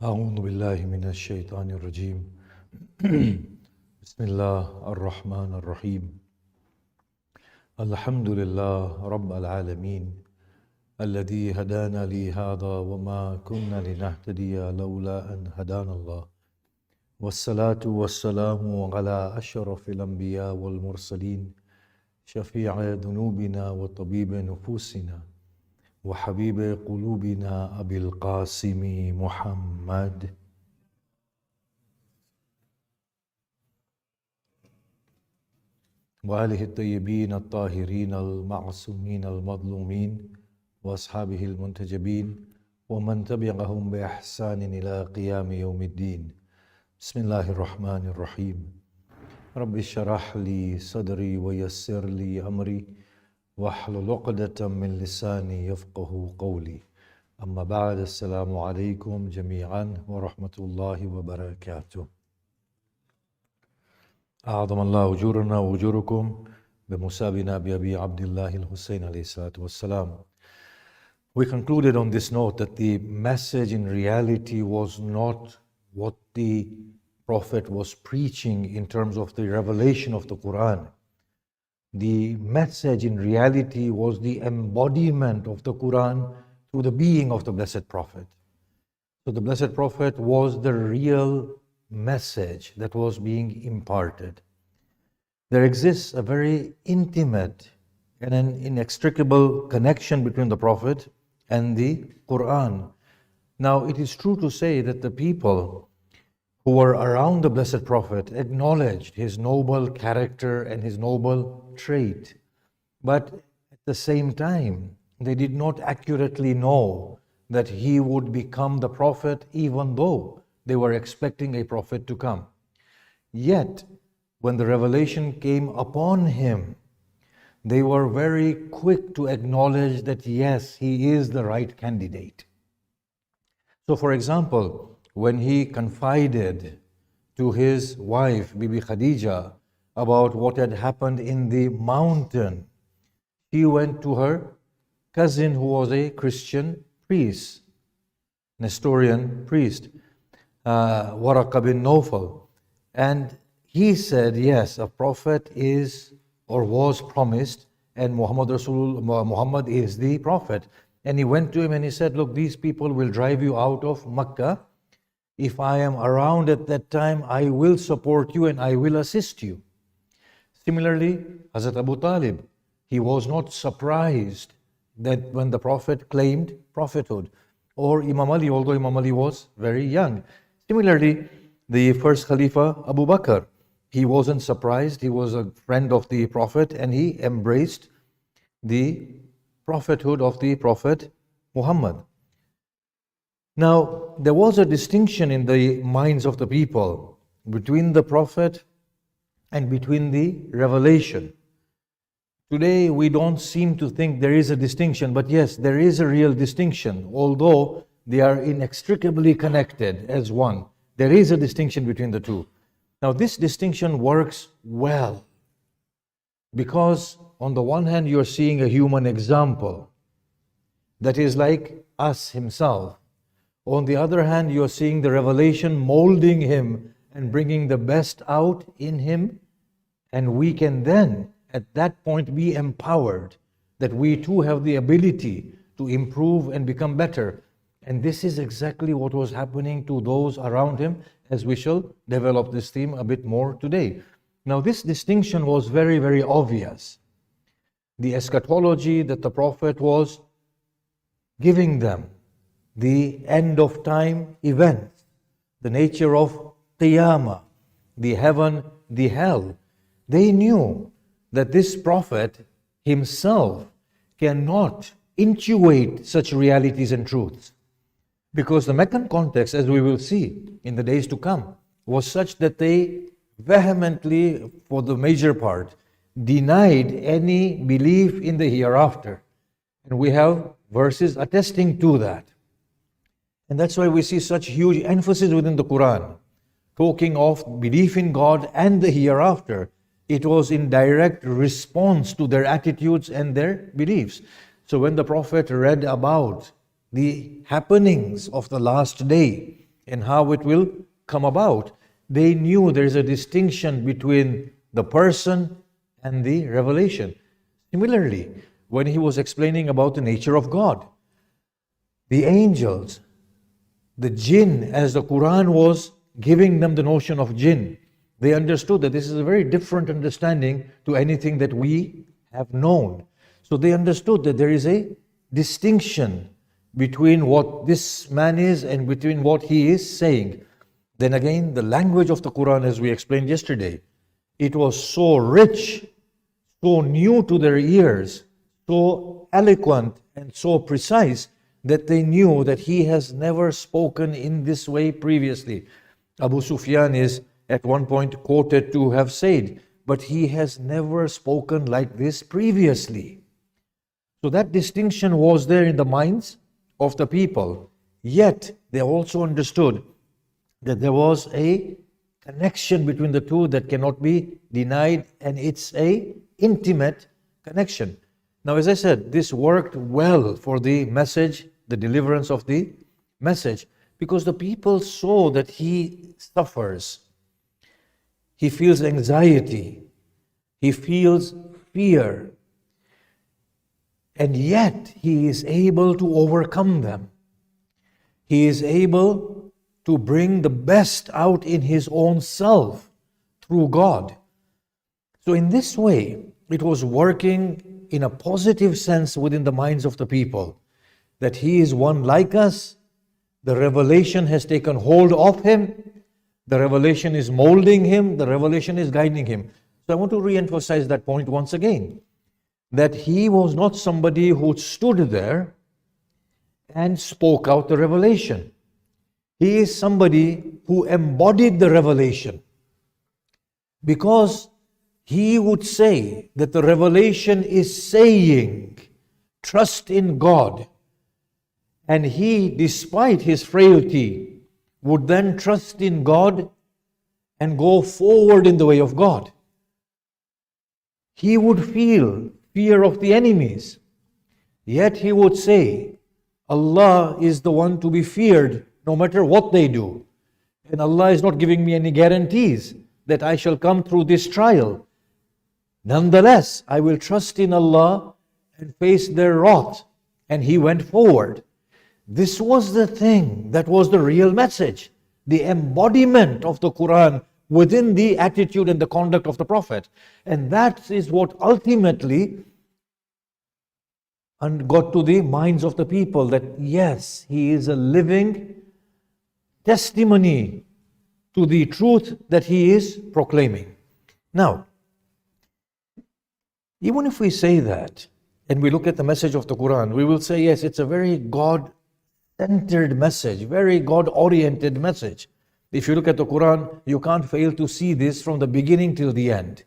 أعوذ بالله من الشيطان الرجيم بسم الله الرحمن الرحيم الحمد لله رب العالمين الذي هدانا لهذا وما كنا لنهتدي لولا أن هدانا الله والصلاة والسلام على أشرف الأنبياء والمرسلين شفيع ذنوبنا وطبيب نفوسنا وحبيب قلوبنا أبي القاسم محمد وآله الطيبين الطاهرين المعصومين المظلومين وأصحابه المنتجبين ومن تبعهم بإحسان إلى قيام يوم الدين بسم الله الرحمن الرحيم رب اشرح لي صدري ويسر لي أمري واحلل عقدة من لساني يفقه قولي أما بعد السلام عليكم جميعا ورحمة الله وبركاته أعظم الله أجورنا وأجوركم بمسابنا بأبي عبد الله الحسين عليه الصلاة والسلام. We concluded on this note that the message in reality was not what the Prophet was preaching in terms of the revelation of the Quran. The message in reality was the embodiment of the Quran through the being of the Blessed Prophet. So the Blessed Prophet was the real message that was being imparted. There exists a very intimate and an inextricable connection between the Prophet and the Quran. Now, it is true to say that the people who were around the Blessed Prophet acknowledged his noble character and his noble trait. But at the same time, they did not accurately know that he would become the Prophet, even though they were expecting a Prophet to come. Yet, when the revelation came upon him, they were very quick to acknowledge that yes, he is the right candidate. So, for example, when he confided to his wife, Bibi Khadija, about what had happened in the mountain, he went to her cousin who was a Christian priest, Nestorian priest, Waraka bin Nawfal. And he said, yes, a prophet is or was promised and Muhammad is the prophet. And he went to him and he said, look, these people will drive you out of Makkah. If I am around at that time, I will support you and I will assist you. Similarly, Hazrat Abu Talib, he was not surprised that when the Prophet claimed prophethood. Or Imam Ali, although Imam Ali was very young. Similarly, the first Khalifa, Abu Bakr, he wasn't surprised. He was a friend of the Prophet and he embraced the prophethood of the Prophet Muhammad. Now, there was a distinction in the minds of the people between the Prophet and between the revelation. Today, we don't seem to think there is a distinction, but yes, there is a real distinction. Although they are inextricably connected as one, there is a distinction between the two. Now, this distinction works well because on the one hand, you're seeing a human example that is like us himself. On the other hand, you are seeing the revelation molding him and bringing the best out in him. And we can then, at that point, be empowered that we too have the ability to improve and become better. And this is exactly what was happening to those around him, as we shall develop this theme a bit more today. Now, this distinction was very, very obvious. The eschatology that the Prophet was giving them, the end of time events, the nature of Qiyamah, the heaven, the hell. They knew that this Prophet himself cannot intuit such realities and truths. Because the Meccan context, as we will see in the days to come, was such that they vehemently, for the major part, denied any belief in the hereafter. And we have verses attesting to that. And that's why we see such huge emphasis within the Quran, talking of belief in God and the hereafter. It was in direct response to their attitudes and their beliefs. So when the Prophet read about the happenings of the last day, and how it will come about. They knew there is a distinction between the person and the revelation. Similarly, when he was explaining about the nature of God, the angels, the jinn, as the Quran was giving them the notion of jinn, they understood that this is a very different understanding to anything that we have known. So they understood that there is a distinction between what this man is and between what he is saying. Then again, the language of the Quran, as we explained yesterday, it was so rich, so new to their ears, so eloquent and so precise that they knew that he has never spoken in this way previously. Abu Sufyan is at one point quoted to have said, but he has never spoken like this previously. So that distinction was there in the minds of the people. Yet they also understood that there was a connection between the two that cannot be denied, and it's a intimate connection. Now, as I said, this worked well for the message, the deliverance of the message, because the people saw that he suffers. He feels anxiety. He feels fear. And yet, he is able to overcome them. He is able to bring the best out in his own self through God. So in this way, it was working in a positive sense within the minds of the people, that he is one like us. The revelation has taken hold of him. The revelation is molding him. The revelation is guiding him. So I want to re-emphasize that point once again, that he was not somebody who stood there and spoke out the revelation. He is somebody who embodied the revelation, because he would say that the revelation is saying, trust in God. And he, despite his frailty, would then trust in God and go forward in the way of God. He would feel fear of the enemies, yet he would say, Allah is the one to be feared no matter what they do. And Allah is not giving me any guarantees that I shall come through this trial. Nonetheless, I will trust in Allah and face their wrath. And he went forward. This was the thing that was the real message, the embodiment of the Quran within the attitude and the conduct of the Prophet. And that is what ultimately got to the minds of the people, that yes, he is a living testimony to the truth that he is proclaiming. Now, even if we say that, and we look at the message of the Quran, we will say, yes, it's a very God-centered message, very God-oriented message. If you look at the Quran, you can't fail to see this from the beginning till the end.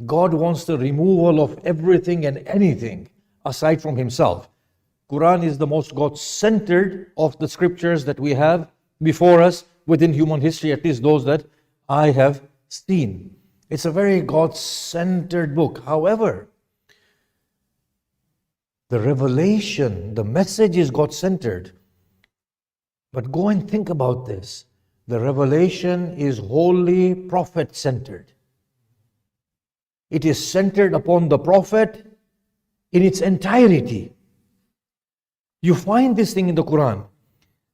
God wants the removal of everything and anything aside from himself. Quran is the most God-centered of the scriptures that we have before us within human history, at least those that I have seen. It's a very God-centered book. However, the revelation, the message is God-centered. But go and think about this. The revelation is wholly Prophet-centered. It is centered upon the Prophet in its entirety. You find this thing in the Quran,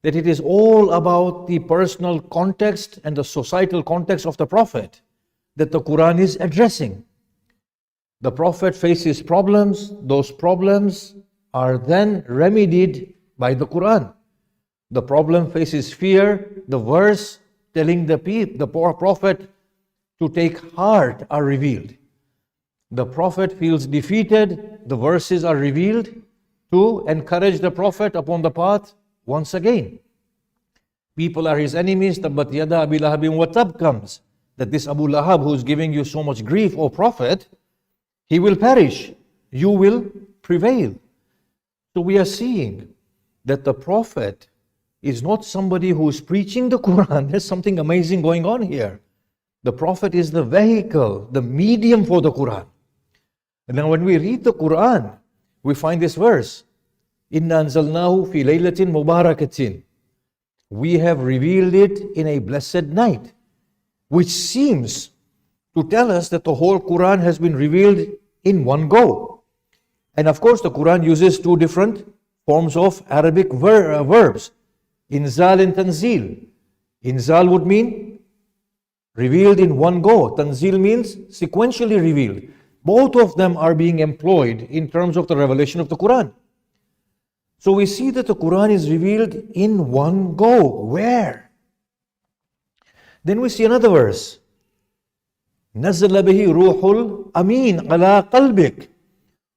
that it is all about the personal context and the societal context of the Prophet that the Quran is addressing. The Prophet faces problems. Those problems are then remedied by the Quran. The problem faces fear. The verse telling the Prophet to take heart are revealed. The Prophet feels defeated. The verses are revealed to encourage the Prophet upon the path once again. People are his enemies. Tabbat yada Abi Lahabin wa tab comes. That this Abu Lahab, who is giving you so much grief, O Prophet, he will perish. You will prevail. So we are seeing that the Prophet is not somebody who is preaching the Quran. There's something amazing going on here. The Prophet is the vehicle, the medium for the Quran. And now when we read the Quran, we find this verse, Inna anzalnahu fi laylatin mubarakatin. we have revealed it in a blessed night, which seems to tell us that the whole Quran has been revealed in one go. And of course, the Quran uses two different forms of Arabic verbs, inzal and tanzil. Inzal would mean revealed in one go. Tanzil means sequentially revealed. Both of them are being employed in terms of the revelation of the Quran. So we see that the Quran is revealed in one go. Where? Then we see another verse. نزل به روح الأمين على قلبك.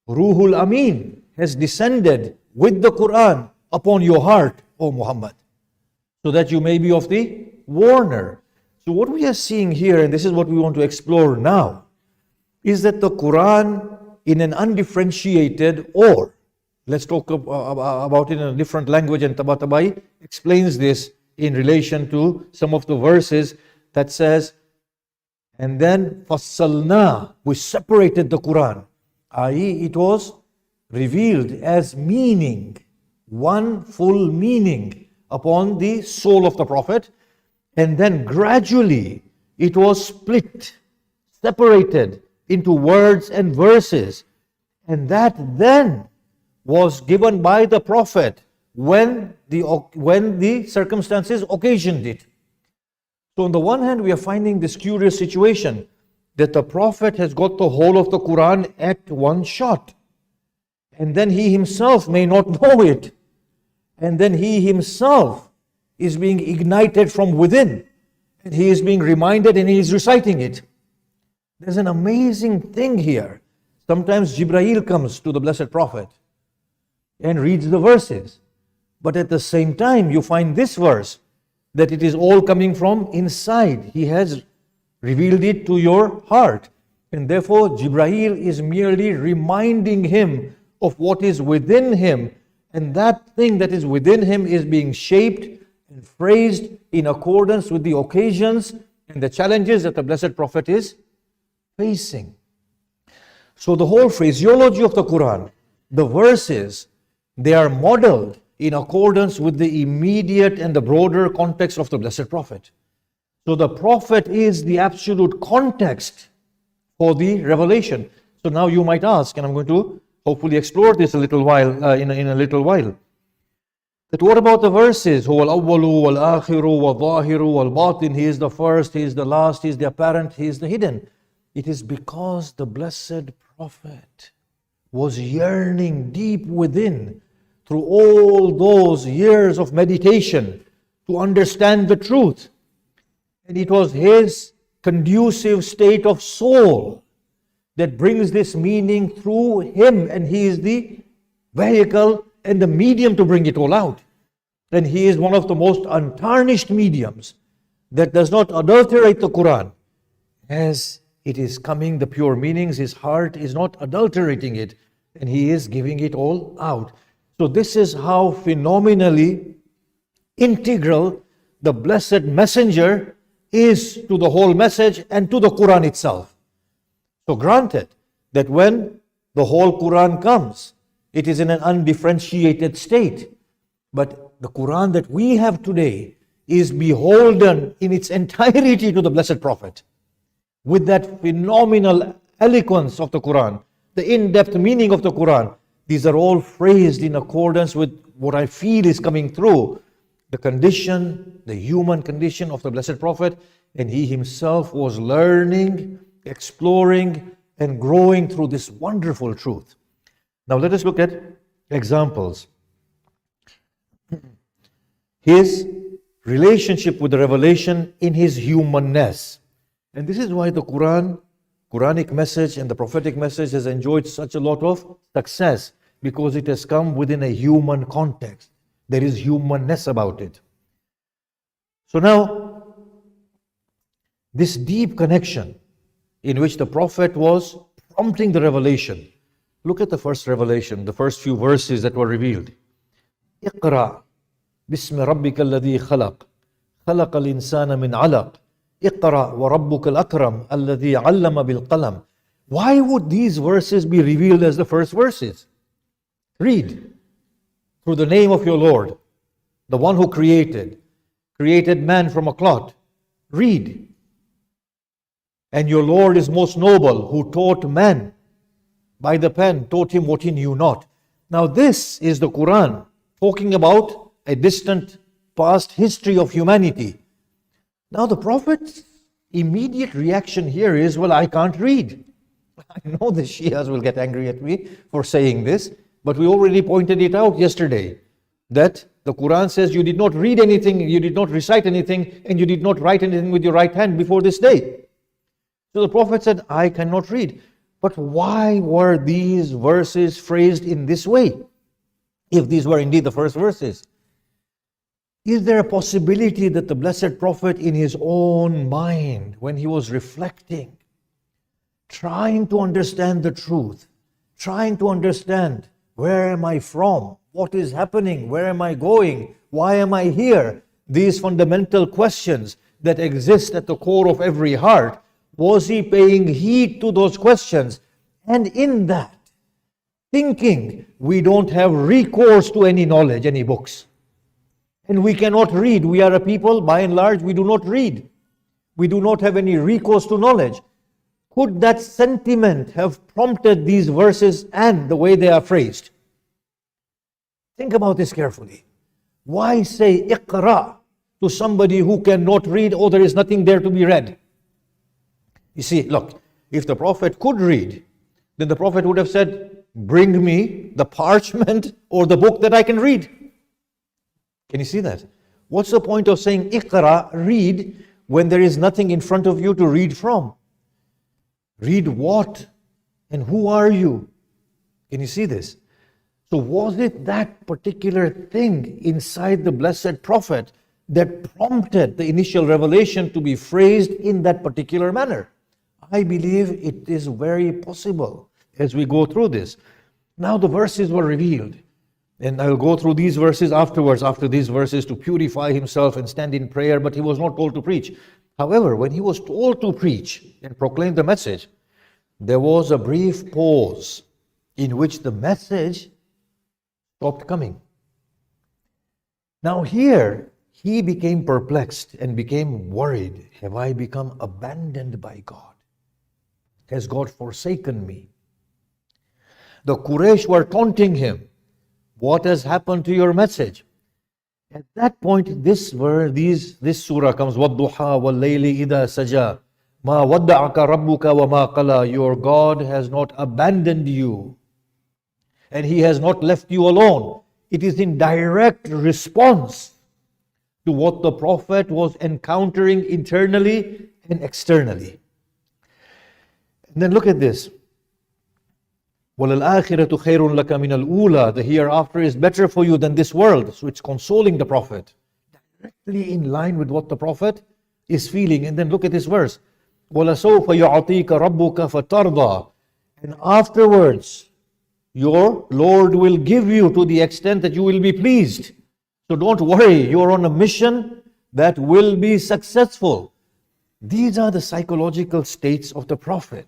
Ruhul Amin has descended with the Quran upon your heart, O Muhammad, so that you may be of the warner. So what we are seeing here, and this is what we want to explore now, is that the Quran in an undifferentiated, or let's talk about it in a different language, and Tabatabai explains this in relation to some of the verses that says, and then fassalna, we separated the Quran, i.e. it was revealed as meaning, one full meaning upon the soul of the Prophet, and then gradually it was split, separated into words and verses, and that then was given by the Prophet when the circumstances occasioned it. So on the one hand, we are finding this curious situation that the Prophet has got the whole of the Quran at one shot, and then he himself may not know it, and then he himself is being ignited from within, and he is being reminded and he is reciting it. There's an amazing thing here. Sometimes Jibreel comes to the Blessed Prophet and reads the verses, but at the same time you find this verse, that it is all coming from inside. He has revealed it to your heart, and therefore Jibreel is merely reminding him of what is within him, and that thing that is within him is being shaped and phrased in accordance with the occasions and the challenges that the Blessed Prophet is facing. So the whole phraseology of the Quran, the verses, they are modeled in accordance with the immediate and the broader context of the Blessed Prophet. So the Prophet is the absolute context for the revelation. So now you might ask, and I'm going to hopefully explore this a little while, in a little while, that what about the verses? Huwa al-awwalu wal-akhiru wal-zahiru wal-batin. He is the first, he is the last, he is the apparent, he is the hidden. It is because the Blessed Prophet was yearning deep within, through all those years of meditation, to understand the truth. And it was his conducive state of soul that brings this meaning through him, and he is the vehicle and the medium to bring it all out. And he is one of the most untarnished mediums that does not adulterate the Quran. As it is coming, the pure meanings, his heart is not adulterating it, and he is giving it all out. So this is how phenomenally integral the Blessed Messenger is to the whole message and to the Quran itself. So granted that when the whole Quran comes, it is in an undifferentiated state. But the Quran that we have today is beholden in its entirety to the Blessed Prophet, with that phenomenal eloquence of the Quran, the in-depth meaning of the Quran. These are all phrased in accordance with what I feel is coming through the condition, the human condition of the Blessed Prophet, and he himself was learning, exploring, and growing through this wonderful truth. Now let us look at examples. His relationship with the revelation in his humanness. And this is why the Quranic message and the prophetic message has enjoyed such a lot of success, because it has come within a human context. There is humanness about it. So now, this deep connection in which the Prophet was prompting the revelation. Look at the first revelation, the first few verses that were revealed. Iqra bismi rabbika alladhi khalaq, khalaqa al-insana min alaq, Iqra wa rabbuka al-akram alladhi allama bil qalam. Why would these verses be revealed as the first verses? Read. Through the name of your Lord, the one who created. created man from a clot. Read. And your Lord is most noble, who taught man by the pen, taught him what he knew not. Now this is the Quran talking about a distant past history of humanity. Now the Prophet's immediate reaction here is, well, I can't read. I know the Shias will get angry at me for saying this, but we already pointed it out yesterday, that the Quran says you did not read anything, you did not recite anything, and you did not write anything with your right hand before this day. So the Prophet said, I cannot read. But why were these verses phrased in this way, if these were indeed the first verses? Is there a possibility that the Blessed Prophet, in his own mind, when he was reflecting, trying to understand the truth, trying to understand, where am I from? What is happening? Where am I going? Why am I here? These fundamental questions that exist at the core of every heart. Was he paying heed to those questions? And in that, thinking we don't have recourse to any knowledge, any books. And we cannot read. We are a people, by and large, we do not read. We do not have any recourse to knowledge. Could that sentiment have prompted these verses and the way they are phrased? Think about this carefully. Why say Iqra to somebody who cannot read, or there is nothing there to be read? You see, look, if the Prophet could read, then the Prophet would have said, bring me the parchment or the book that I can read. Can you see that? What's the point of saying Iqra, read, when there is nothing in front of you to read from? Read what? And who are you? Can you see this? So was it that particular thing inside the Blessed Prophet that prompted the initial revelation to be phrased in that particular manner? I believe it is very possible as we go through this. Now the verses were revealed. And I'll go through these verses afterwards, after these verses, to purify himself and stand in prayer, but he was not told to preach. However, when he was told to preach and proclaim the message, there was a brief pause in which the message stopped coming. Now here, he became perplexed and became worried. Have I become abandoned by God? Has God forsaken me? The Quraysh were taunting him. What has happened to your message? At that point, this surah comes. وَالضُّحَى وَاللَّيْلِ إِذَا سَجَى مَا وَدَّعَكَ رَبُّكَ وَمَا قَلَى. Your God has not abandoned you, and He has not left you alone. It is in direct response to what the Prophet was encountering internally and externally. And then look at this. وَلَلْآخِرَةُ خَيْرٌ لَكَ مِنَ الْأُولَى. The hereafter is better for you than this world. So it's consoling the Prophet. Directly in line with what the Prophet is feeling. And then look at this verse. وَلَسَوْفَ يُعْطِيكَ رَبُّكَ فَتَرْضَى. And afterwards, your Lord will give you to the extent that you will be pleased. So don't worry, you are on a mission that will be successful. These are the psychological states of the Prophet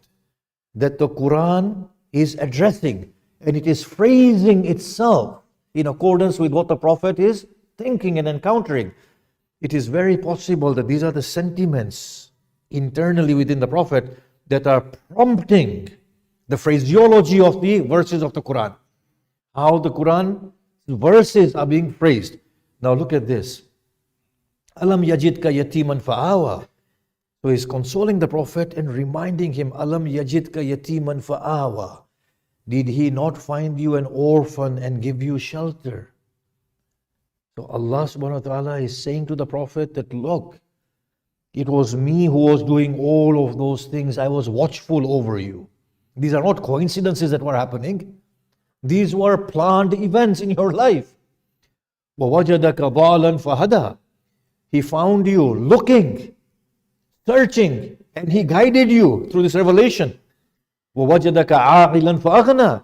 that the Quran is addressing, and it is phrasing itself in accordance with what the Prophet is thinking and encountering. It is very possible that these are the sentiments internally within the Prophet that are prompting the phraseology of the verses of the Quran. How the Quran verses are being phrased. Now look at this. Alam yajidka yatiman fa'awa. So he's consoling the Prophet and reminding him, Alam yajidka yatiman fa'awa. Did he not find you an orphan and give you shelter? So Allah subhanahu wa ta'ala is saying to the Prophet that, look, it was me who was doing all of those things. I was watchful over you. These are not coincidences that were happening. These were planned events in your life. وَوَجَدَكَ ضَالًا فَهَدَى. He found you looking, searching, and He guided you through this revelation. وَوَجَدَكَ عَاقِلًا فَأَغْنَى.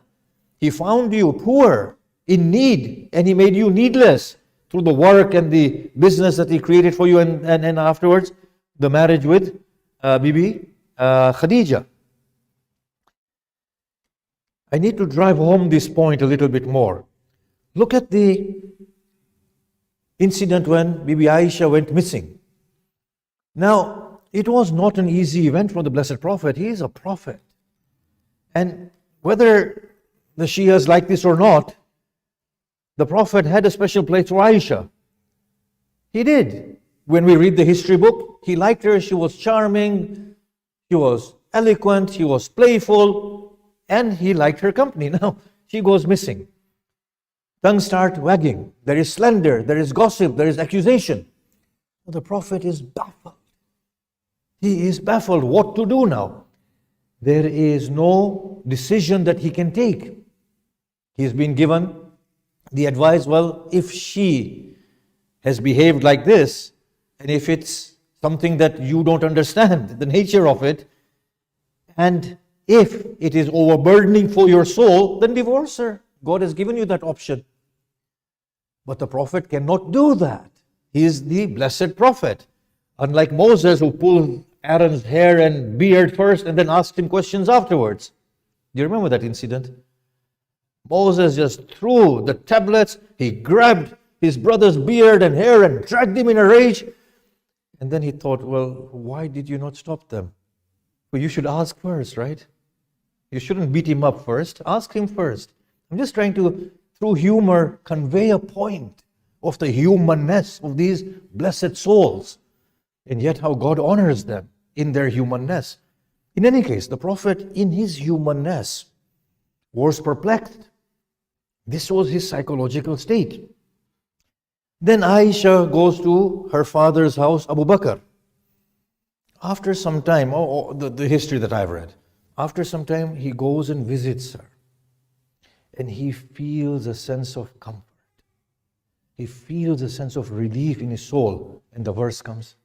He found you poor, in need, and He made you needless through the work and the business that He created for you, and afterwards the marriage with Bibi Khadija. I need to drive home this point a little bit more. Look at the incident when Bibi Aisha went missing. Now, it was not an easy event for the Blessed Prophet. He is a prophet. And whether the Shias like this or not, the Prophet had a special place for Aisha. He did. When we read the history book, he liked her. She was charming, she was eloquent, she was playful, and he liked her company. Now, she goes missing. Tongues start wagging. There is slander, there is gossip, there is accusation. The Prophet is baffled. He is baffled. What to do now? There is no decision that he can take. He has been given the advice, well, if she has behaved like this, and if it's something that you don't understand, the nature of it, and if it is overburdening for your soul, then divorce her. God has given you that option. But the Prophet cannot do that. He is the blessed Prophet. Unlike Moses, who pulled Aaron's hair and beard first and then asked him questions afterwards. Do you remember that incident? Moses just threw the tablets, he grabbed his brother's beard and hair and dragged him in a rage. And then he thought, well, why did you not stop them? Well, you should ask first, right? You shouldn't beat him up first. Ask him first. I'm just trying to, through humor, convey a point of the humanness of these blessed souls, and yet how God honors them in their humanness. In any case, the Prophet, in his humanness, was perplexed. This was his psychological state. Then Aisha goes to her father's house, Abu Bakr. After some time, the history that I've read, after some time he goes and visits her. And he feels a sense of comfort. He feels a sense of relief in his soul. And the verse comes.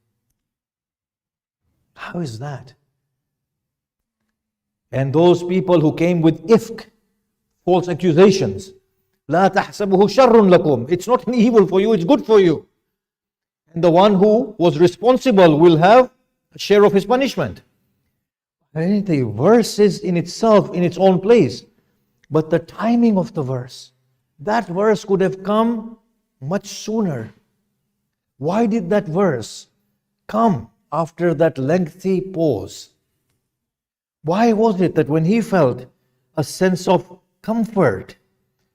How is that? And those people who came with ifk, false accusations, لا تحسبه شر لكم. It's not an evil for you, it's good for you. And the one who was responsible will have a share of his punishment. And the verse is in itself, in its own place. But the timing of the verse, that verse could have come much sooner. Why did that verse come after that lengthy pause? Why was it that when he felt a sense of comfort,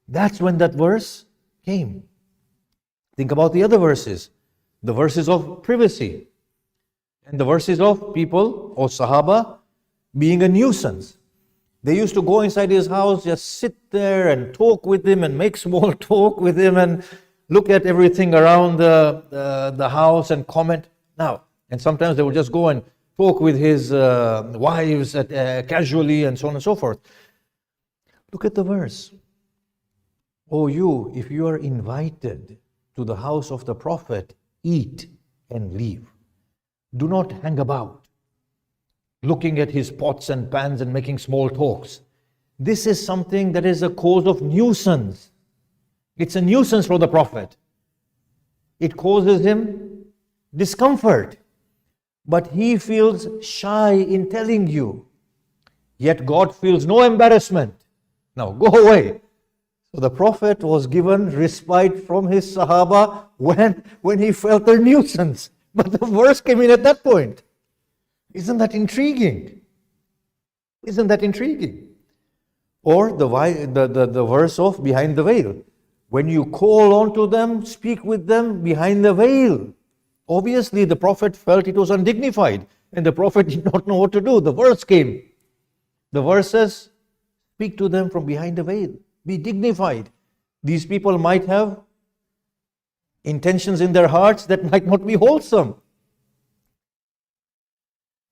that's when that verse came? Think about the other verses. The verses of privacy. And the verses of people or Sahaba being a nuisance. They used to go inside his house, just sit there and talk with him and make small talk with him and look at everything around the house and comment. Now, and sometimes they would just go and talk with his wives casually and so on and so forth. Look at the verse. Oh, you, if you are invited to the house of the Prophet, eat and leave. Do not hang about, looking at his pots and pans and making small talks. This is something that is a cause of nuisance. It's a nuisance for the Prophet. It causes him discomfort. But he feels shy in telling you. Yet God feels no embarrassment. Now go away. So the Prophet was given respite from his Sahaba when he felt a nuisance. But the verse came in at that point. Isn't that intriguing? Isn't that intriguing? Or the verse of behind the veil. When you call on to them, speak with them behind the veil. Obviously, the Prophet felt it was undignified, and the Prophet did not know what to do. The verse came. The verse says, speak to them from behind the veil. Be dignified. These people might have intentions in their hearts that might not be wholesome.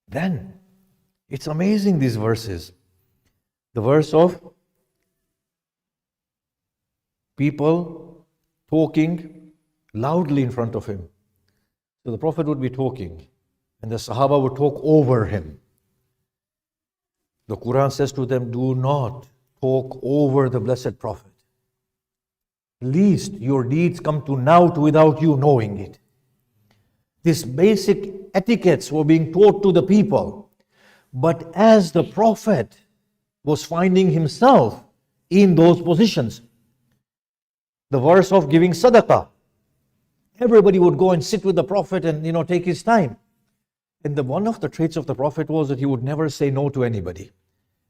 Then, it's amazing, these verses. The verse of people talking loudly in front of him. So the Prophet would be talking, and the Sahaba would talk over him. The Quran says to them, do not talk over the Blessed Prophet. Least your deeds come to naught without you knowing it. These basic etiquettes were being taught to the people. But as the Prophet was finding himself in those positions, the verse of giving sadaqah, Everybody would go and sit with the Prophet and take his time. And one of the traits of the Prophet was that he would never say no to anybody.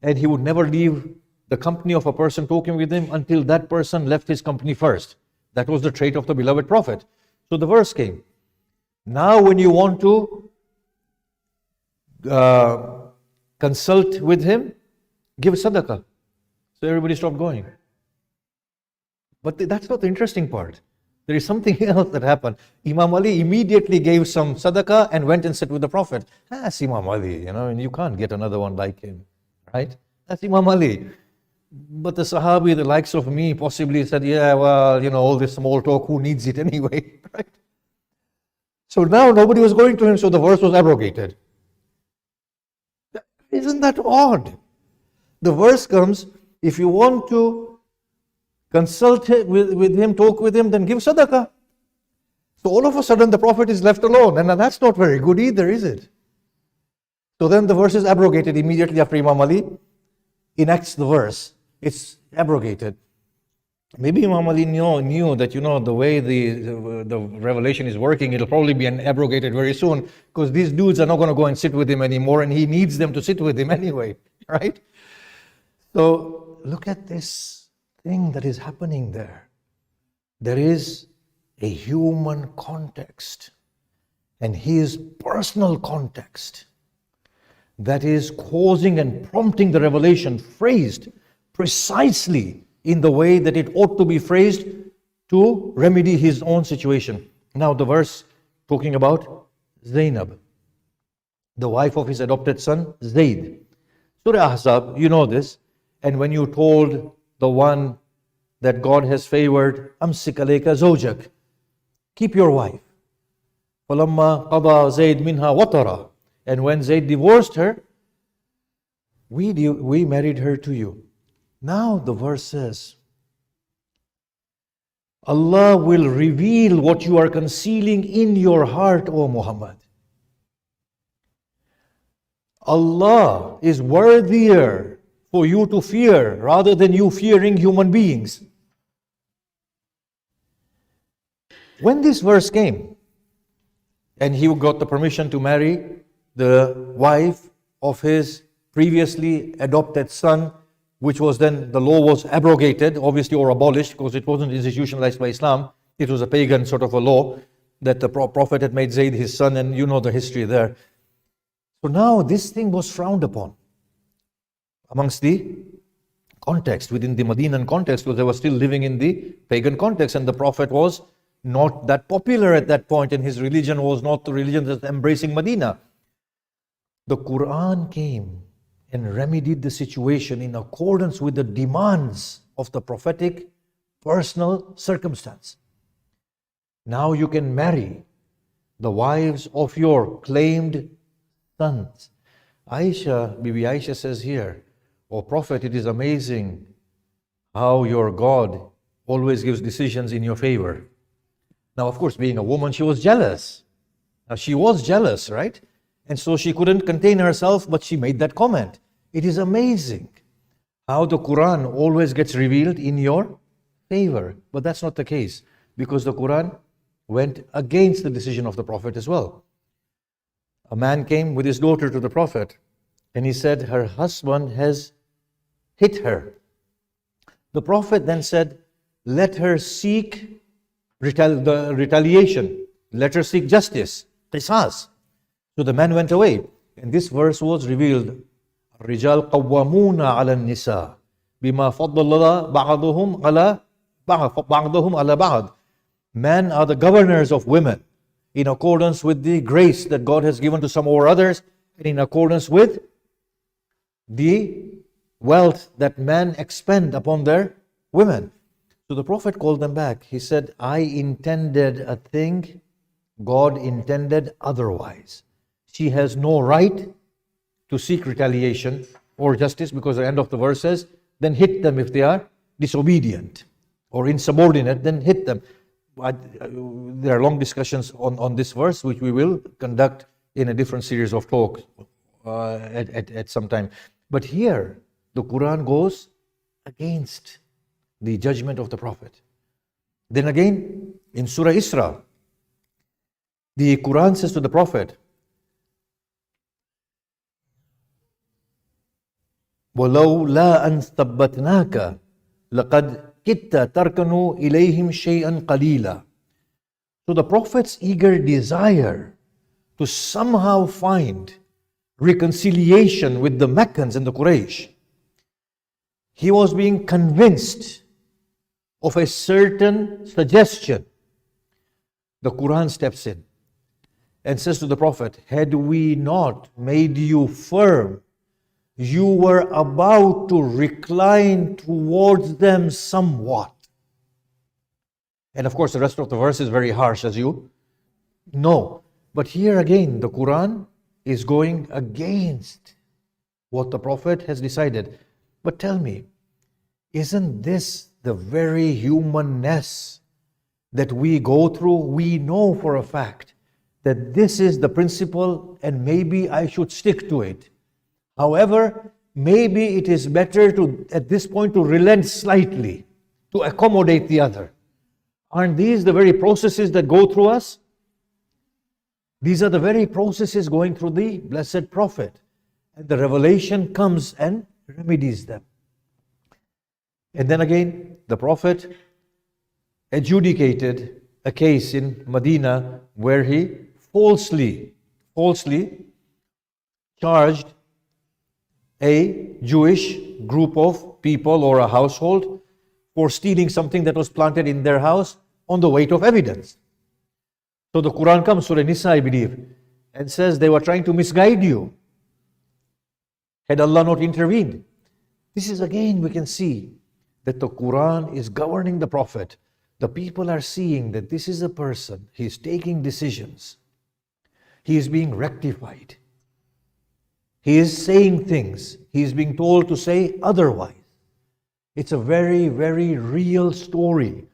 And he would never leave the company of a person talking with him until that person left his company first. That was the trait of the beloved Prophet. So the verse came. Now when you want to consult with him, give sadaqah. So everybody stopped going. But that's not the interesting part. There is something else that happened. Imam Ali immediately gave some sadaqah and went and sat with the Prophet. That's Imam Ali, and you can't get another one like him, right? That's Imam Ali. But the Sahabi, the likes of me, possibly said, yeah, well, all this small talk, who needs it anyway, right? So now nobody was going to him, so the verse was abrogated. Isn't that odd? The verse comes, if you want to consult with him, talk with him, then give sadaqah. So all of a sudden the Prophet is left alone, and that's not very good either, is it? So then the verse is abrogated immediately after Imam Ali enacts the verse. It's abrogated. Maybe Imam Ali knew that, the way the revelation is working, it'll probably be abrogated very soon, because these dudes are not going to go and sit with him anymore, and he needs them to sit with him anyway, right? So look at this thing that is happening there. There is a human context and his personal context that is causing and prompting the revelation, phrased precisely in the way that it ought to be phrased to remedy his own situation. Now the verse talking about Zainab, the wife of his adopted son Zayd. Surah Ahzab, you know this. And when you told the one that God has favored, Amsik alayka zawjak, keep your wife. فَلَمَّا قَضَى زَيْد مِنْهَا وَطَرًا. And when Zayd divorced her, we married her to you. Now the verse says, Allah will reveal what you are concealing in your heart, O Muhammad. Allah is worthier for you to fear rather than you fearing human beings. When this verse came, and he got the permission to marry the wife of his previously adopted son, which was then, the law was abrogated, obviously, or abolished, because it wasn't institutionalized by Islam. It was a pagan sort of a law that the Prophet had made Zayd his son, and you know the history there. So now this thing was frowned upon amongst the context, within the Medinan context, because they were still living in the pagan context, and the Prophet was not that popular at that point, and his religion was not the religion that's embracing Medina. The Quran came and remedied the situation in accordance with the demands of the prophetic personal circumstance. Now you can marry the wives of your claimed sons. Bibi Aisha says here, O Prophet, it is amazing how your God always gives decisions in your favor. Now, of course, being a woman, she was jealous. Now, she was jealous, right? And so she couldn't contain herself, but she made that comment. It is amazing how the Quran always gets revealed in your favor. But that's not the case, because the Quran went against the decision of the Prophet as well. A man came with his daughter to the Prophet, and he said, her husband has hit her. The Prophet then said, let her seek the retaliation. Let her seek justice, qisas. So the man went away. And this verse was revealed. الرجال قوامون على النساء بما فضل بعضهم على بعض. Men are the governors of women in accordance with the grace that God has given to some or others, and in accordance with the wealth that men expend upon their women. So the Prophet called them back. He said, I intended a thing, God intended otherwise. She has no right to seek retaliation or justice, because the end of the verse says, then hit them if they are disobedient or insubordinate, then hit them. There are long discussions on this verse, which we will conduct in a different series of talks at some time. But here, the Quran goes against the judgment of the Prophet. Then again, in Surah Isra, The Quran says to the Prophet, وَلَوْلَا أَنْ ثَبَّتْنَاكَ لَقَدْ كِدْتَ تَرْكَنُوا إِلَيْهِمْ شَيْئًا قَلِيلًا. So the Prophet's eager desire to somehow find reconciliation with the Meccans and the Quraysh, he was being convinced of a certain suggestion. The Quran steps in and says to the Prophet, had we not made you firm, you were about to recline towards them somewhat. And of course, the rest of the verse is very harsh, as you know. But here again, the Quran is going against what the Prophet has decided. But tell me, isn't this the very humanness that we go through? We know for a fact that this is the principle and maybe I should stick to it. However, maybe it is better to, at this point, to relent slightly, to accommodate the other. Aren't these the very processes that go through us? These are the very processes going through the Blessed Prophet. And the revelation comes and remedies them. And then again, the Prophet adjudicated a case in Medina where he falsely charged a Jewish group of people or a household for stealing something that was planted in their house on the weight of evidence. So the Quran comes, Surah Nisa, I believe, and says they were trying to misguide you. Had Allah not intervened? This is again, we can see that the Quran is governing the Prophet. The people are seeing that this is a person, he is taking decisions. He is being rectified. He is saying things. He is being told to say otherwise. It's a very, very real story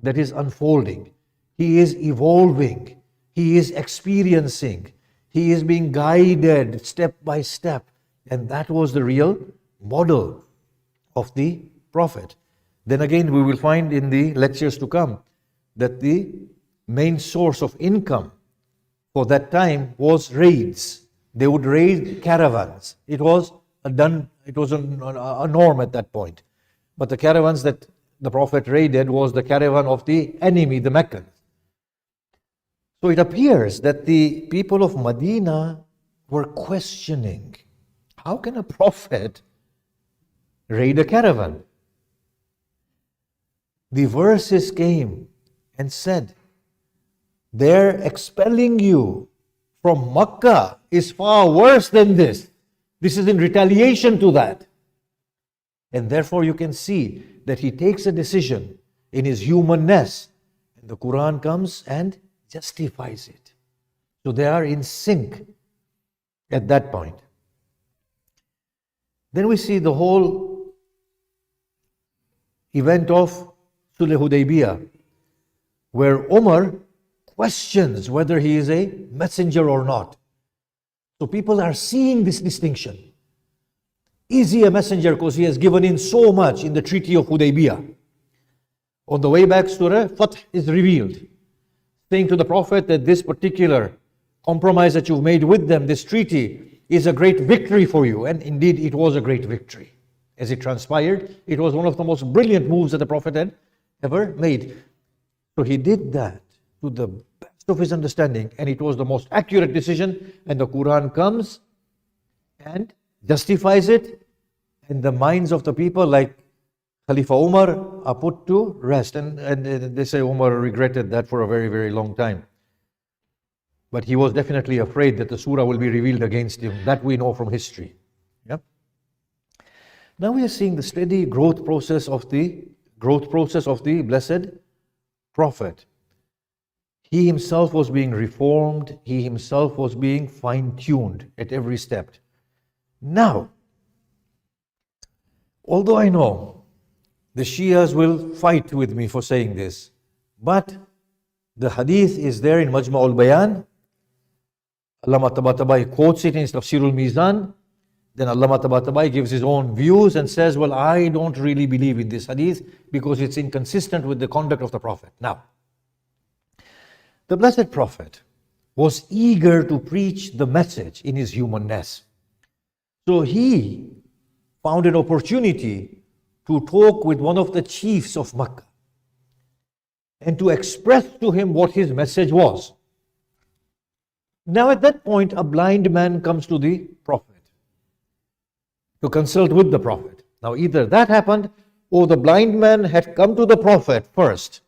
that is unfolding. He is evolving. He is experiencing. He is being guided step by step. And that was the real model of the Prophet. Then again, we will find in the lectures to come that the main source of income for that time was raids. They would raid caravans. It was a norm at that point. But the caravans that the Prophet raided was the caravan of the enemy, the Meccans. So it appears that the people of Medina were questioning, how can a Prophet raid a caravan? The verses came and said, their expelling you from Makkah is far worse than this. This is in retaliation to that. And therefore you can see that he takes a decision in his humanness. And the Quran comes and justifies it. So they are in sync at that point. Then we see the whole event of Sulh Hudaybiyah, where Umar questions whether he is a messenger or not. So people are seeing this distinction. Is he a messenger because he has given in so much in the Treaty of Hudaybiyah? On the way back, Surah Fath is revealed, saying to the Prophet that this particular compromise that you've made with them, this treaty, is a great victory for you. And indeed, it was a great victory. As it transpired, it was one of the most brilliant moves that the Prophet had ever made. So he did that to the best of his understanding, and it was the most accurate decision. And the Quran comes and justifies it, and the minds of the people like Khalifa Umar are put to rest. And they say Umar regretted that for a very, very long time. But he was definitely afraid that the surah will be revealed against him. That we know from history. Yep. Now we are seeing the steady growth process of the Blessed Prophet. He himself was being reformed. He himself was being fine-tuned at every step. Now, although I know the Shias will fight with me for saying this, but the hadith is there in Majma' al-Bayan. Allama Tabatabai quotes it in his Tafsir al-Mizan. Then Allama Tabatabai gives his own views and says, well, I don't really believe in this hadith because it's inconsistent with the conduct of the Prophet. Now, the Blessed Prophet was eager to preach the message in his humanness. So he found an opportunity to talk with one of the chiefs of Makkah and to express to him what his message was. Now at that point, a blind man comes to the Prophet to consult with the Prophet. Now either that happened or the blind man had come to the Prophet first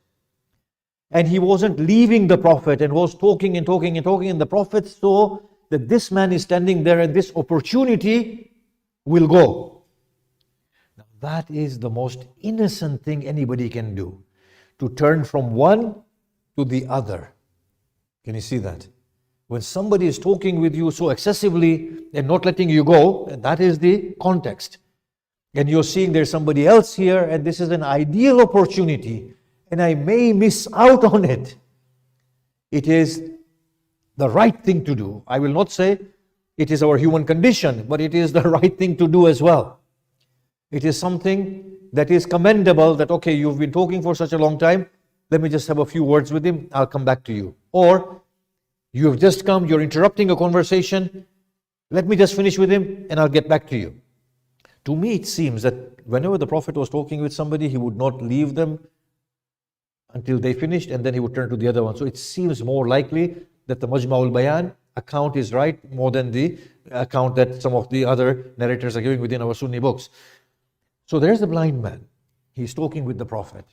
and he wasn't leaving the Prophet and was talking and talking and talking, and the Prophet saw that this man is standing there and this opportunity will go. Now that is the most innocent thing anybody can do, to turn from one to the other. Can you see that? When somebody is talking with you so excessively and not letting you go, and that is the context. And you're seeing there's somebody else here and this is an ideal opportunity and I may miss out on it. It is the right thing to do. I will not say it is our human condition, but it is the right thing to do as well. It is something that is commendable, that okay, you've been talking for such a long time, let me just have a few words with him, I'll come back to you. Or you have just come, you're interrupting a conversation, let me just finish with him and I'll get back to you. To me it seems that whenever the Prophet was talking with somebody, he would not leave them until they finished and then he would turn to the other one. So it seems more likely that the Majma'ul Bayan account is right more than the account that some of the other narrators are giving within our Sunni books. So there's the blind man. He's talking with the Prophet.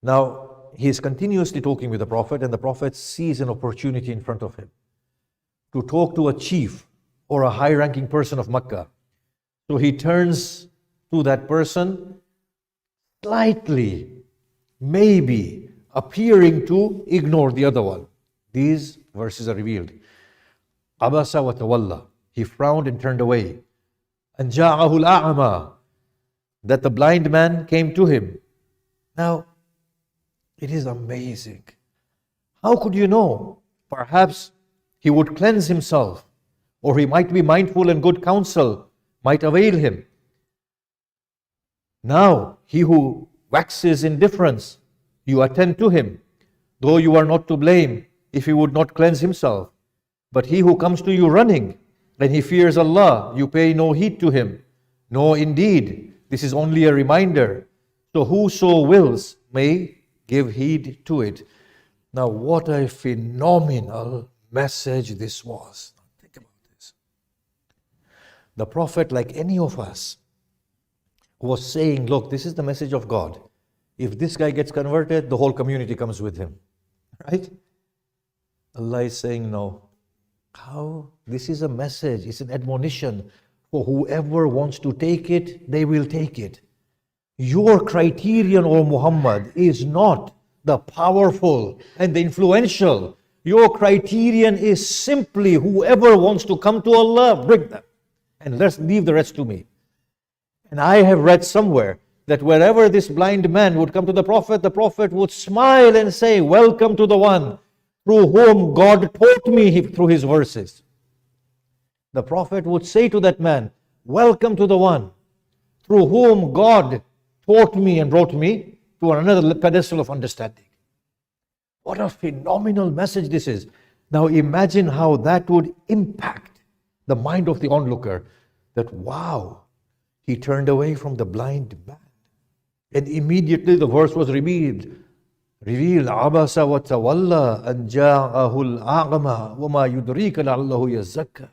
Now, he's continuously talking with the Prophet and the Prophet sees an opportunity in front of him to talk to a chief or a high-ranking person of Makkah. So he turns to that person slightly, maybe appearing to ignore the other one. These verses are revealed. Abasa wa tawalla. He frowned and turned away. And ja'ahu al-a'ma. That the blind man came to him. Now, it is amazing. How could you know? Perhaps he would cleanse himself, or he might be mindful and good counsel might avail him. Now, he who waxes indifference, you attend to him, though you are not to blame if he would not cleanse himself. But he who comes to you running, and he fears Allah, you pay no heed to him. No, indeed, this is only a reminder. So whoso wills may give heed to it. Now, what a phenomenal message this was. Think about this. The Prophet, like any of us, was saying, look, this is the message of God. If this guy gets converted, the whole community comes with him. Right? Allah is saying, no. How? This is a message, it's an admonition. For whoever wants to take it, they will take it. Your criterion, O Muhammad, is not the powerful and the influential. Your criterion is simply whoever wants to come to Allah, bring them. And let's leave the rest to me. And I have read somewhere that wherever this blind man would come to the Prophet would smile and say, welcome to the one through whom God taught me through his verses. The Prophet would say to that man, welcome to the one through whom God taught me and brought me to another pedestal of understanding. What a phenomenal message this is. Now imagine how that would impact the mind of the onlooker. That wow, he turned away from the blind man. And immediately the verse was revealed. Abasa wa tawalla an ja'ahu al-a'ma wa ma yudrika la'allahu yazakka.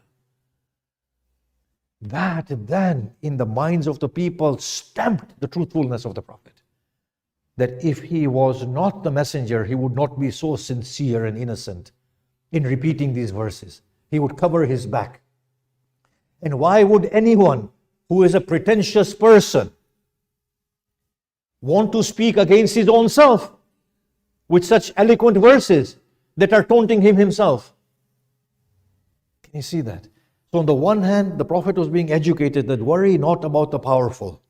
That then in the minds of the people stamped the truthfulness of the Prophet. That if he was not the messenger, he would not be so sincere and innocent in repeating these verses. He would cover his back. And why would anyone who is a pretentious person want to speak against his own self with such eloquent verses that are taunting him himself? Can you see that? So on the one hand, the Prophet was being educated that worry not about the powerful,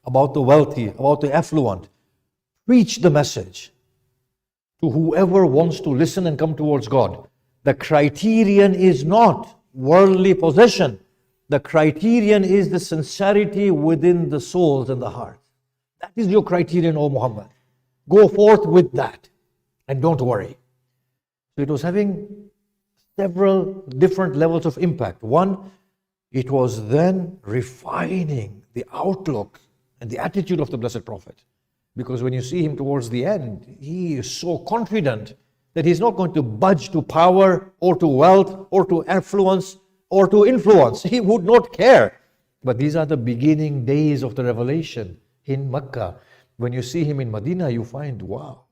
about the wealthy, about the affluent. Preach the message to whoever wants to listen and come towards God. The criterion is not worldly possession. The criterion is the sincerity within the souls and the heart. That is your criterion, O Muhammad. Go forth with that and don't worry. So it was having several different levels of impact. One, it was then refining the outlook and the attitude of the Blessed Prophet. Because when you see him towards the end, he is so confident that he's not going to budge to power or to wealth or to affluence or to influence. He would not care. But these are the beginning days of the revelation in Mecca. When you see him in Medina, you find, wow,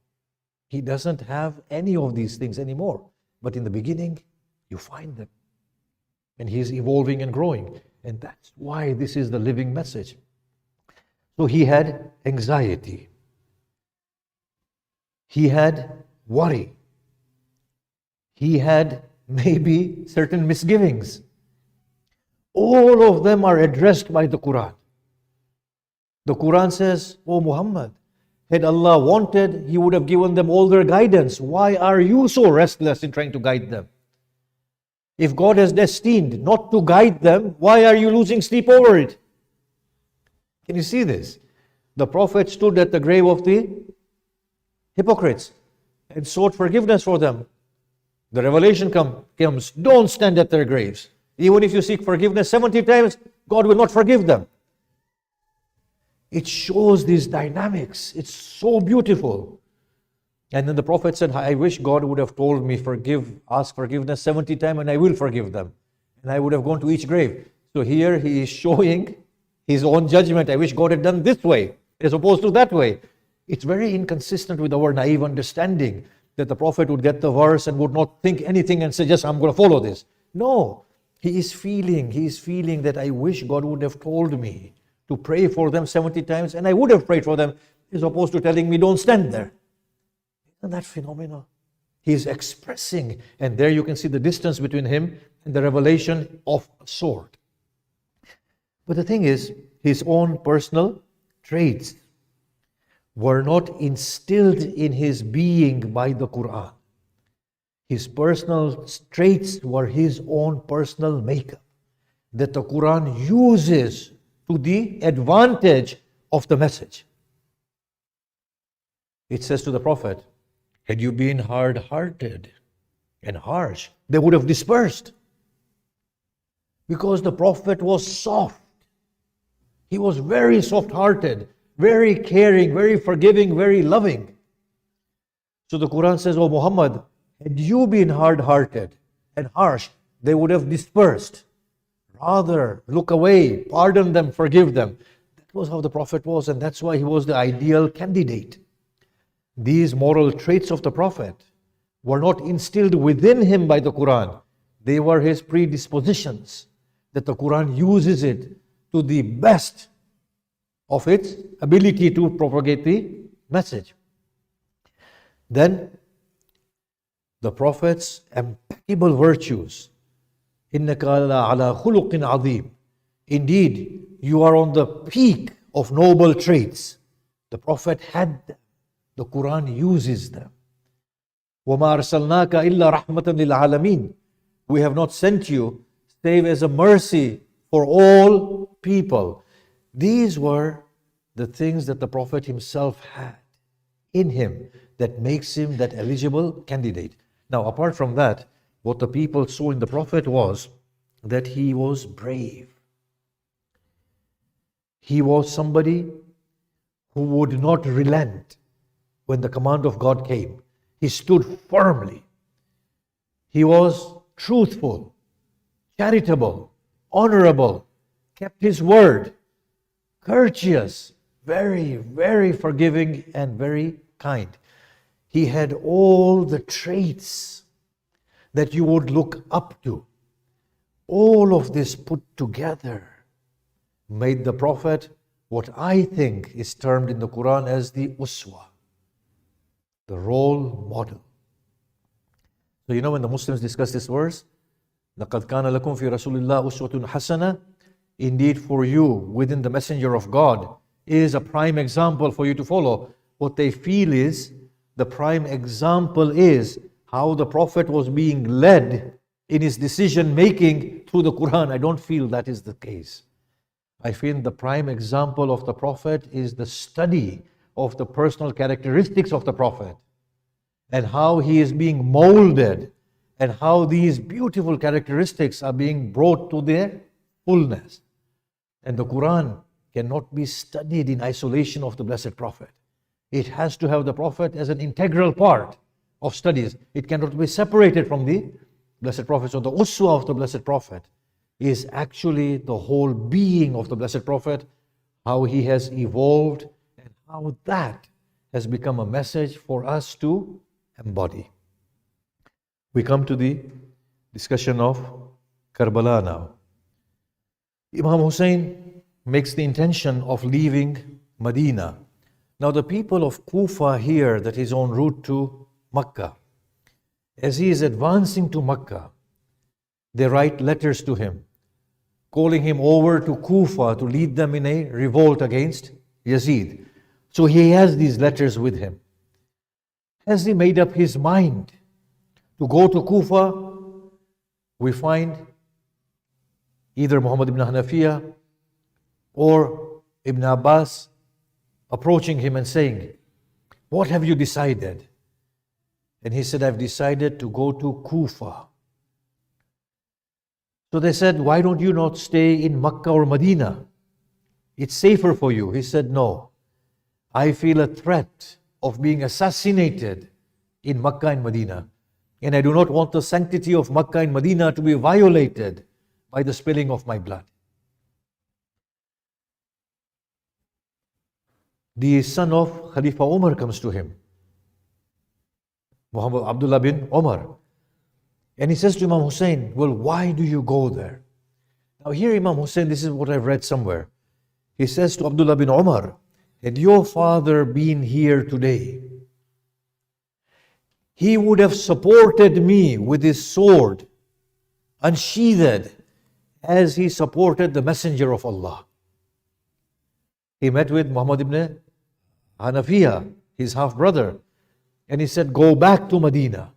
he doesn't have any of these things anymore. But in the beginning, you find them. And he's evolving and growing. And that's why this is the living message. So he had anxiety. He had worry. He had maybe certain misgivings. All of them are addressed by the Quran. The Quran says, "O Muhammad, had Allah wanted, He would have given them all their guidance. Why are you so restless in trying to guide them? If God has destined not to guide them, why are you losing sleep over it?" Can you see this? The Prophet stood at the grave of the hypocrites and sought forgiveness for them. The revelation comes, don't stand at their graves. Even if you seek forgiveness 70 times, God will not forgive them. It shows these dynamics. It's so beautiful. And then the Prophet said, I wish God would have told me, ask forgiveness 70 times and I will forgive them. And I would have gone to each grave. So here he is showing his own judgment. I wish God had done this way as opposed to that way. It's very inconsistent with our naive understanding that the Prophet would get the verse and would not think anything and say, yes, I'm going to follow this. No, he is feeling that I wish God would have told me to pray for them 70 times and I would have prayed for them, as opposed to telling me don't stand there. Isn't that phenomenal? He is expressing, and there you can see the distance between him and the revelation of a sword. But the thing is, his own personal traits were not instilled in his being by the Quran. His personal traits were his own personal makeup that the Quran uses to the advantage of the message. It says to the Prophet, had you been hard-hearted and harsh, they would have dispersed. Because the Prophet was soft. He was very soft-hearted, very caring, very forgiving, very loving. So the Quran says, "O Muhammad, had you been hard-hearted and harsh, they would have dispersed. Rather, look away, pardon them, forgive them." That was how the Prophet was, and that's why he was the ideal candidate. These moral traits of the Prophet were not instilled within him by the Quran. They were his predispositions, that the Quran uses it to the best of its ability to propagate the message. Then, the Prophet's impeccable virtues. إِنَّكَ عَلَى خُلُقٍ عَظِيمٍ. Indeed, you are on the peak of noble traits. The Prophet had them. The Quran uses them. وَمَا أَرْسَلْنَاكَ إِلَّا رَحْمَةً لِلْعَالَمِينَ. We have not sent you save as a mercy for all people. These were the things that the Prophet himself had in him that makes him that eligible candidate. Now, apart from that, what the people saw in the Prophet was that he was brave. He was somebody who would not relent when the command of God came. He stood firmly. He was truthful, charitable, honorable, kept his word, courteous, very, very forgiving and very kind. He had all the traits that you would look up to. All of this put together made the Prophet what I think is termed in the Quran as the uswa, the role model. So you know when the Muslims discuss this verse, لَقَدْ كَانَ لَكُمْ فِي رَسُولِ اللَّهِ أُسْوَةٌ حَسَنَةٌ. Indeed, for you, within the messenger of God, is a prime example for you to follow. What they feel is, the prime example is how the Prophet was being led in his decision making through the Quran. I don't feel that is the case. I feel the prime example of the Prophet is the study of the personal characteristics of the Prophet and how he is being molded and how these beautiful characteristics are being brought to their fullness. And the Quran cannot be studied in isolation of the Blessed Prophet. It has to have the Prophet as an integral part of studies. It cannot be separated from the Blessed Prophet. So the uswa of the Blessed Prophet is actually the whole being of the Blessed Prophet, how he has evolved and how that has become a message for us to embody. We come to the discussion of Karbala now. Imam Hussein makes the intention of leaving Medina. Now the people of Kufa hear that he's en route to Makkah. As he is advancing to Makkah, they write letters to him, calling him over to Kufa to lead them in a revolt against Yazid. So he has these letters with him. Has he made up his mind to go to Kufa? We find either Muhammad ibn Hanafiya or Ibn Abbas approaching him and saying, "What have you decided?" And he said, "I've decided to go to Kufa." So they said, "Why don't you not stay in Makkah or Medina? It's safer for you." He said, "No, I feel a threat of being assassinated in Makkah and Medina. And I do not want the sanctity of Makkah and Medina to be violated by the spilling of my blood." The son of Khalifa Umar comes to him, Muhammad Abdullah bin Umar. And he says to Imam Hussein, "Well, why do you go there?" Now here Imam Hussein, this is what I've read somewhere. He says to Abdullah bin Umar, "Had your father been here today, he would have supported me with his sword, unsheathed, as he supported the Messenger of Allah." He met with Muhammad ibn Hanafiya, his half-brother, and he said, "Go back to Medina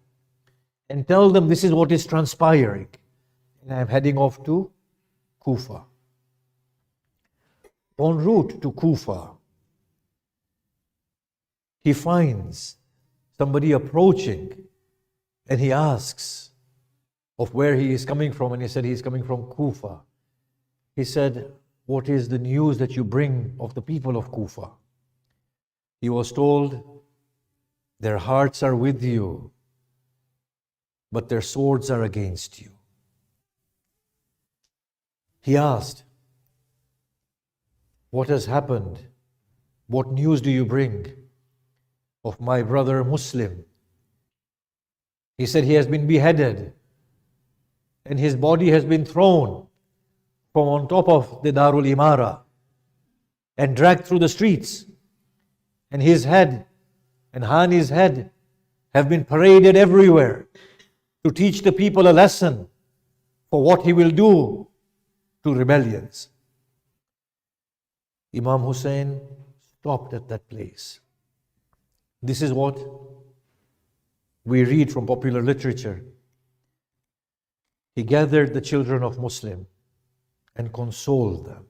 and tell them this is what is transpiring. And I'm heading off to Kufa." En route to Kufa, he finds somebody approaching and he asks of where he is coming from, and he said he's coming from Kufa. He said, "What is the news that you bring of the people of Kufa?" He was told, "Their hearts are with you, but their swords are against you." He asked, "What has happened? What news do you bring of my brother Muslim?" He said he has been beheaded and his body has been thrown from on top of the Darul Imara and dragged through the streets. And his head and Hani's head have been paraded everywhere to teach the people a lesson for what he will do to rebellions. Imam Hussein stopped at that place. This is what we read from popular literature. He gathered the children of Muslim and consoled them.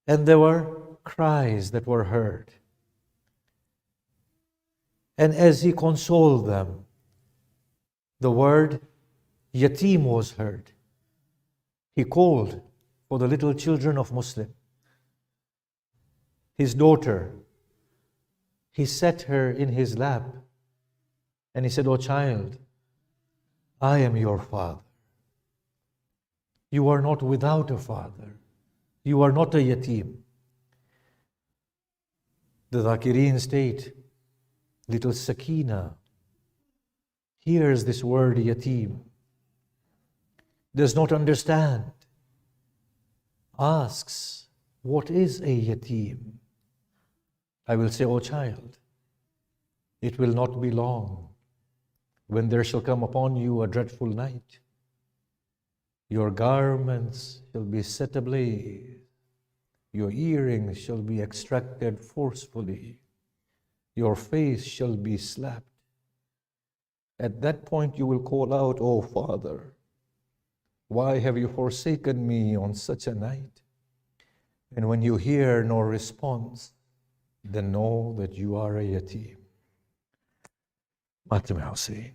And there were cries that were heard. And as he consoled them, the word yatim was heard. He called for the little children of Muslim. His daughter, he set her in his lap and he said, "Oh child, I am your father. You are not without a father. You are not a yatim." The Dhakirin state, little Sakina, hears this word yatim, does not understand, asks, "What is a yatim?" I will say, "Oh child, it will not be long when there shall come upon you a dreadful night. Your garments shall be set ablaze. Your earrings shall be extracted forcefully. Your face shall be slapped. At that point you will call out, 'Oh Father, why have you forsaken me on such a night?' And when you hear no response, then know that you are a yatim." Matem Hussein.